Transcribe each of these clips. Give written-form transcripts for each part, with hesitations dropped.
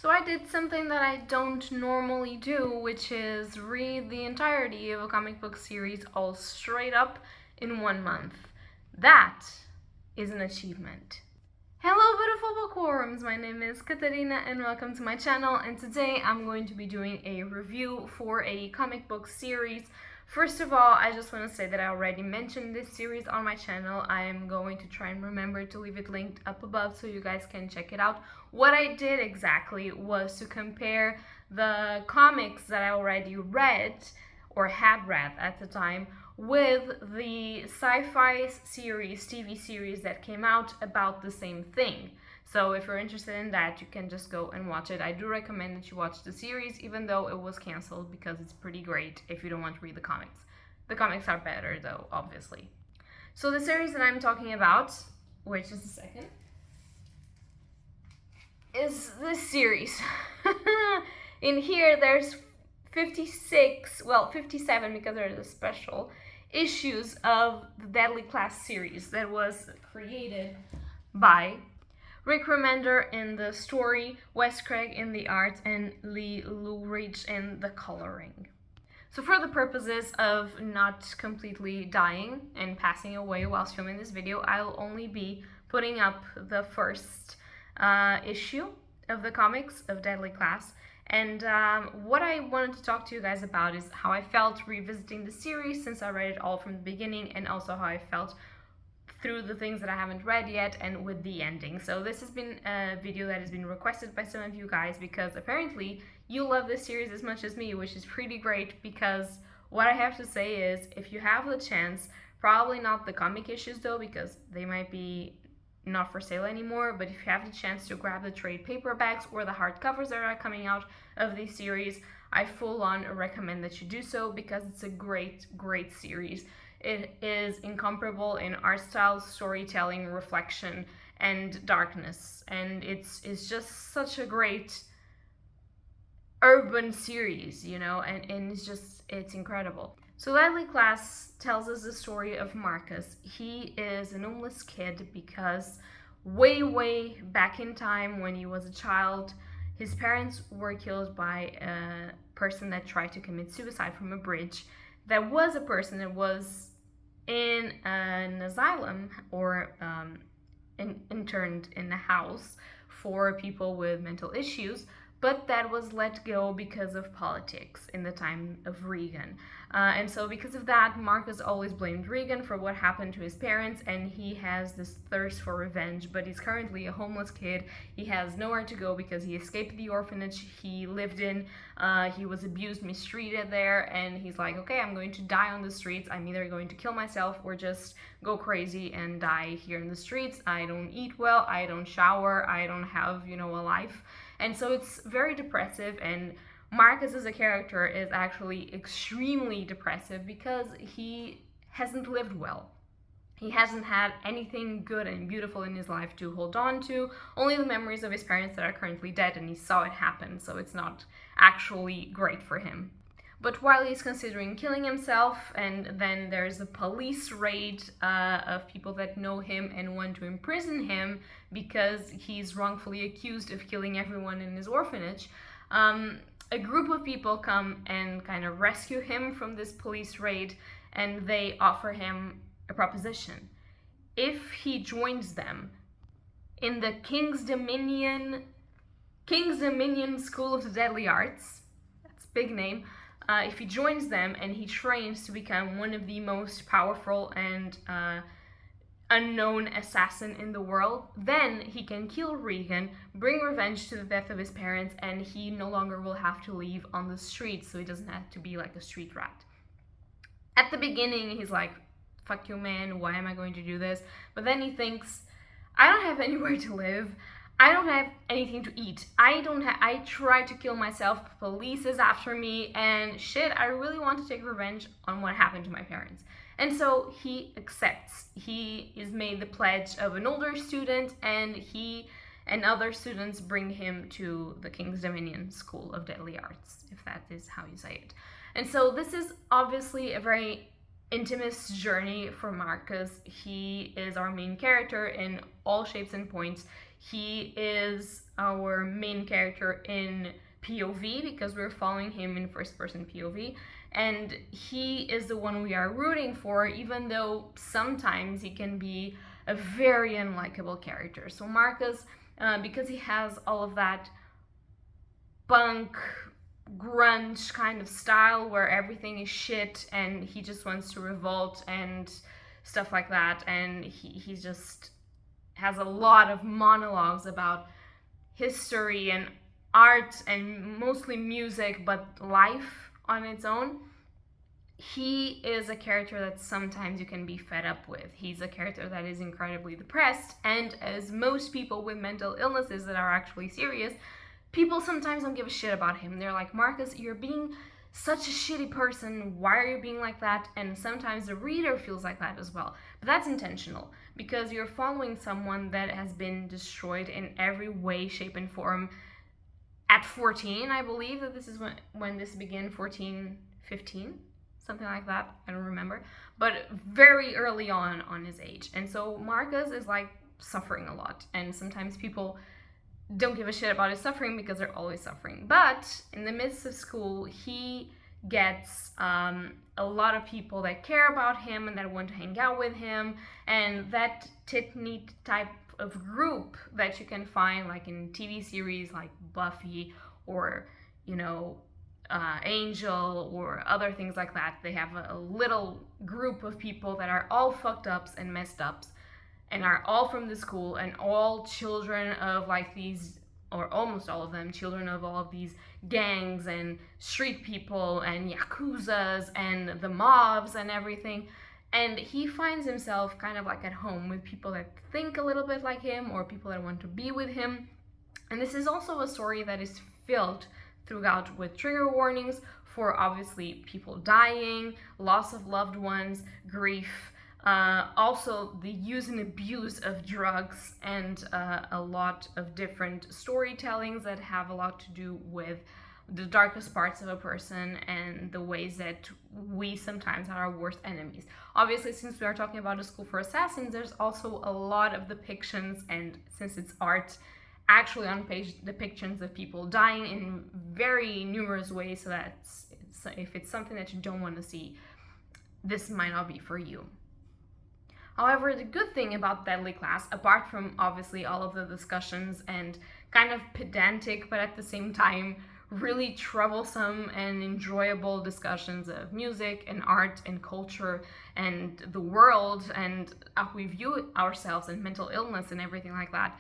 So I did something that I don't normally do, which is read the entirety of a comic book series all straight up in 1 month. That is an achievement. Hello beautiful bookworms, my name is Katarina and welcome to my channel, and today I'm going to be doing a review for a comic book series. First of all, I just want to say that I already mentioned this series on my channel. I am going to try and remember to leave it linked up above so you guys can check it out. What I did exactly was to compare the comics that I already read, or had read at the time, with the sci-fi series, TV series that came out about the same thing. So if you're interested in that, you can just go and watch it. I do recommend that you watch the series, even though it was cancelled, because it's pretty great if you don't want to read the comics. The comics are better though, obviously. So the series that I'm talking about, wait just a second, is this series. In here there's 57 because there's a special issues of the Deadly Class series that was created by Rick Remender in the story, Wes Craig in the art, and Lee Loughridge in the coloring. So for the purposes of not completely dying and passing away whilst filming this video, I'll only be putting up the first issue of the comics of Deadly Class. And what I wanted to talk to you guys about is how I felt revisiting the series since I read it all from the beginning, and also how I felt through the things that I haven't read yet and with the ending. So this has been a video that has been requested by some of you guys because apparently you love this series as much as me, which is pretty great, because what I have to say is, if you have the chance, probably not the comic issues though, because they might be not for sale anymore, but if you have the chance to grab the trade paperbacks or the hardcovers that are coming out of this series, I full on recommend that you do so, because it's a great series. It is incomparable in art style, storytelling, reflection, and darkness, and it's just such a great urban series, you know, and it's incredible. So Deadly Class tells us the story of Marcus. He is an homeless kid because way back in time, when he was a child, his parents were killed by a person that tried to commit suicide from a bridge. That was a person that was in an asylum, or interned in a house for people with mental issues, but that was let go because of politics in the time of Reagan. And so because of that, Marcus always blamed Reagan for what happened to his parents, and he has this thirst for revenge, but he's currently a homeless kid. He has nowhere to go because he escaped the orphanage he lived in. He was abused, mistreated there, and he's like, okay, I'm going to die on the streets. I'm either going to kill myself or just go crazy and die here in the streets. I don't eat well, I don't shower, I don't have, you know, a life. And so it's very depressive, and Marcus as a character is actually extremely depressive because he hasn't lived well. He hasn't had anything good and beautiful in his life to hold on to, only the memories of his parents that are currently dead, and he saw it happen, so it's not actually great for him. But while he's considering killing himself, and then there's a police raid of people that know him and want to imprison him because he's wrongfully accused of killing everyone in his orphanage, a group of people come and kind of rescue him from this police raid, and they offer him a proposition. If he joins them in the King's Dominion School of the Deadly Arts, that's a big name, if he joins them and he trains to become one of the most powerful and unknown assassin in the world, then he can kill Reagan, bring revenge to the death of his parents, and he no longer will have to live on the streets, so he doesn't have to be like a street rat. At the beginning, he's like, fuck you, man, why am I going to do this? But then he thinks, I don't have anywhere to live. I don't have anything to eat. I tried to kill myself. Police is after me, and shit, I really want to take revenge on what happened to my parents. And so he accepts. He is made the pledge of an older student, and he and other students bring him to the King's Dominion School of Deadly Arts, if that is how you say it. And so this is obviously a very intimate journey for Marcus. He is our main character in all shapes and points. He is our main character in POV because we're following him in first person POV, and he is the one we are rooting for, even though sometimes he can be a very unlikable character. So Marcus, because he has all of that punk grunge kind of style where everything is shit and he just wants to revolt and stuff like that, and he just has a lot of monologues about history and art and mostly music, but life on its own. He is a character that sometimes you can be fed up with. He's a character that is incredibly depressed, and as most people with mental illnesses that are actually serious, people sometimes don't give a shit about him. They're like, Marcus, you're being such a shitty person. Why are you being like that? And sometimes the reader feels like that as well. But that's intentional because you're following someone that has been destroyed in every way, shape, and form at 14. I believe that this is when this began, 14, 15, something like that. I don't remember. But very early on his age. And so Marcus is like suffering a lot. And sometimes people don't give a shit about his suffering because they're always suffering. But in the midst of school, he gets a lot of people that care about him and that want to hang out with him, and that tit-neat type of group that you can find like in TV series like Buffy or, you know, Angel or other things like that. They have a little group of people that are all fucked ups and messed ups and are all from the school and all children of like these, or almost all of them, children of all of these gangs and street people and yakuzas and the mobs and everything. And he finds himself kind of like at home with people that think a little bit like him or people that want to be with him. And this is also a story that is filled throughout with trigger warnings for obviously people dying, loss of loved ones, grief, also the use and abuse of drugs, and a lot of different storytellings that have a lot to do with the darkest parts of a person and the ways that we sometimes are our worst enemies. Obviously, since we are talking about a school for assassins, there's also a lot of depictions, and since it's art, actually on page depictions of people dying in very numerous ways, so that if it's something that you don't want to see, this might not be for you. However, the good thing about Deadly Class, apart from obviously all of the discussions and kind of pedantic, but at the same time really troublesome and enjoyable discussions of music and art and culture and the world and how we view ourselves and mental illness and everything like that,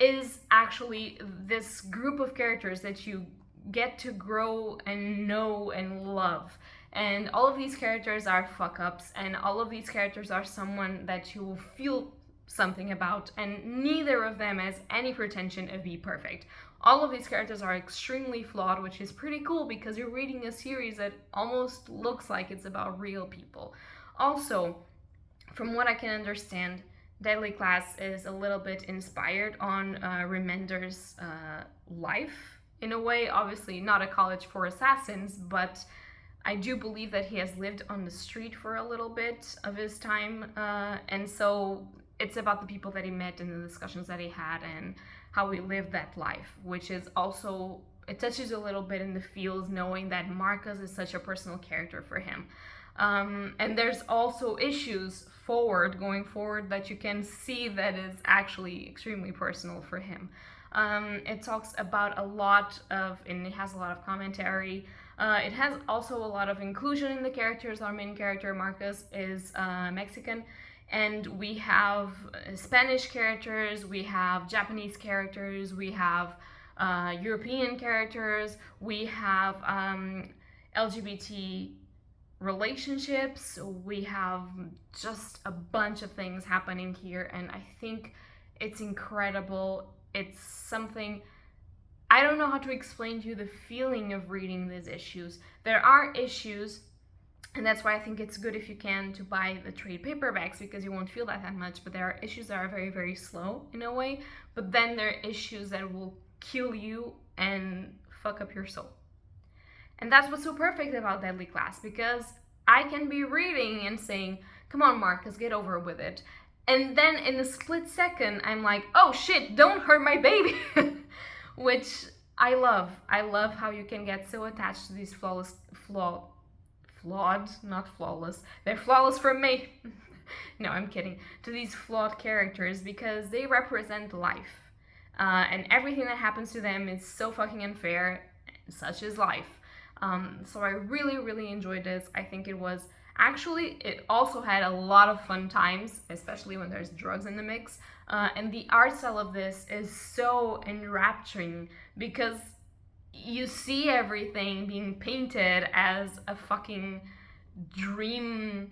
is actually this group of characters that you get to grow and know and love. And all of these characters are fuck ups, and all of these characters are someone that you will feel something about, and neither of them has any pretension of being perfect. All of these characters are extremely flawed, which is pretty cool because you're reading a series that almost looks like it's about real people. Also, from what I can understand, Deadly Class is a little bit inspired on Remender's life in a way. Obviously, not a college for assassins, but I do believe that he has lived on the street for a little bit of his time, and so it's about the people that he met and the discussions that he had and how he lived that life, which is also, it touches a little bit in the feels, knowing that Marcus is such a personal character for him. And there's also issues going forward that you can see that is actually extremely personal for him. It talks about a lot of, and it has a lot of commentary. It has also a lot of inclusion in the characters. Our main character, Marcus, is Mexican, and we have Spanish characters, we have Japanese characters, we have European characters, we have LGBT relationships, we have just a bunch of things happening here, and I think it's incredible. It's something, I don't know how to explain to you the feeling of reading these issues. There are issues, and that's why I think it's good if you can to buy the trade paperbacks, because you won't feel that much, but there are issues that are very, very slow in a way, but then there are issues that will kill you and fuck up your soul. And that's what's so perfect about Deadly Class, because I can be reading and saying, come on Marcus, get over with it. And then in a split second, I'm like, oh shit, don't hurt my baby. Which I love. I love how you can get so attached to these flawed, not flawless. They're flawless for me. No, I'm kidding. To these flawed characters because they represent life. And everything that happens to them is so fucking unfair. Such is life. So I really, really enjoyed this. I think it was actually, it also had a lot of fun times, especially when there's drugs in the mix. And the art style of this is so enrapturing because you see everything being painted as a fucking dream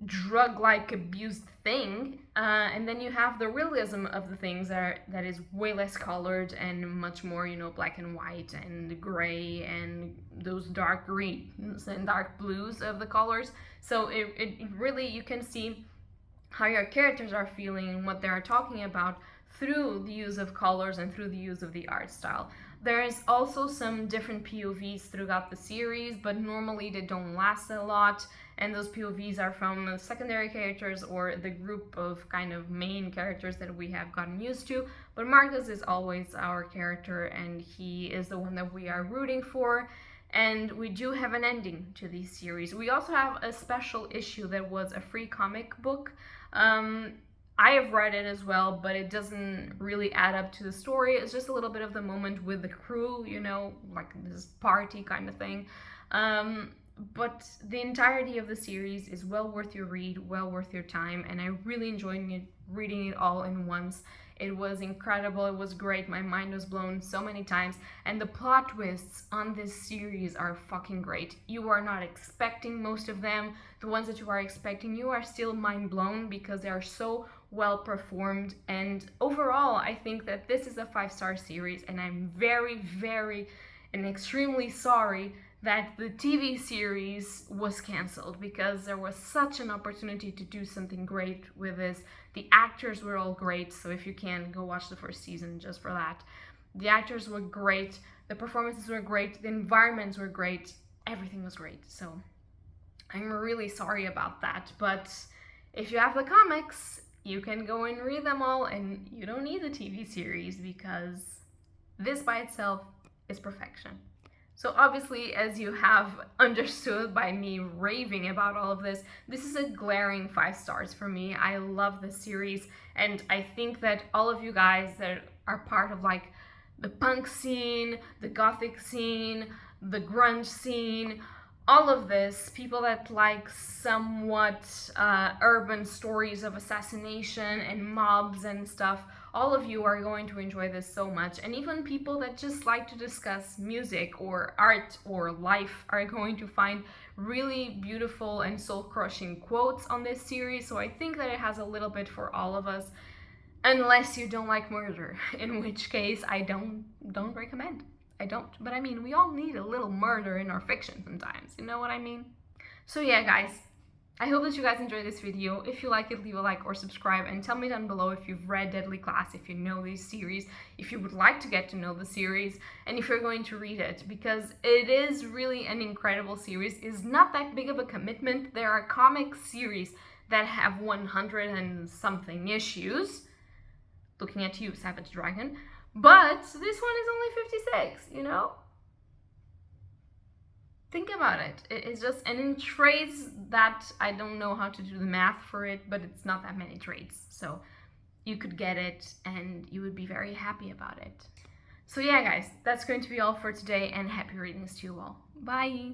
drug-like abused thing, and then you have the realism of the things that is way less colored and much more, you know, black and white and gray and those dark greens and dark blues of the colors. So it really, you can see how your characters are feeling and what they are talking about through the use of colors and through the use of the art style. There is also some different POVs throughout the series, but normally they don't last a lot, and those POVs are from secondary characters or the group of kind of main characters that we have gotten used to. But Marcus is always our character, and he is the one that we are rooting for. And we do have an ending to these series. We also have a special issue that was a free comic book. I have read it as well, but it doesn't really add up to the story. It's just a little bit of the moment with the crew, you know, like this party kind of thing. But the entirety of the series is well worth your read, well worth your time, and I really enjoyed reading it all in once. It was incredible, it was great, my mind was blown so many times, and the plot twists on this series are fucking great. You are not expecting most of them. The ones that you are expecting, you are still mind blown because they are so well performed, and overall I think that this is a 5-star series, and I'm very, very and extremely sorry that the TV series was cancelled because there was such an opportunity to do something great with this. The actors were all great, so if you can, go watch the first season just for that. The actors were great, the performances were great, the environments were great, everything was great. So I'm really sorry about that, but if you have the comics, you can go and read them all, and you don't need the TV series because this by itself is perfection. So obviously, as you have understood by me raving about all of this, this is a glaring 5 stars for me. I love this series, and I think that all of you guys that are part of like the punk scene, the gothic scene, the grunge scene, all of this, people that like somewhat urban stories of assassination and mobs and stuff, all of you are going to enjoy this so much. And even people that just like to discuss music or art or life are going to find really beautiful and soul-crushing quotes on this series. So I think that it has a little bit for all of us, unless you don't like murder, in which case I don't recommend. I don't, but I mean, we all need a little murder in our fiction sometimes, you know what I mean? So yeah, guys, I hope that you guys enjoyed this video. If you like it, leave a like or subscribe, and tell me down below if you've read Deadly Class, if you know this series, if you would like to get to know the series, and if you're going to read it, because it is really an incredible series. It's not that big of a commitment. There are comic series that have 100 and something issues. Looking at you, Savage Dragon. But this one is only 56, you know? Think about it. It's just, and in trades that I don't know how to do the math for it, but it's not that many trades. So you could get it and you would be very happy about it. So yeah, guys, that's going to be all for today, and happy readings to you all. Bye!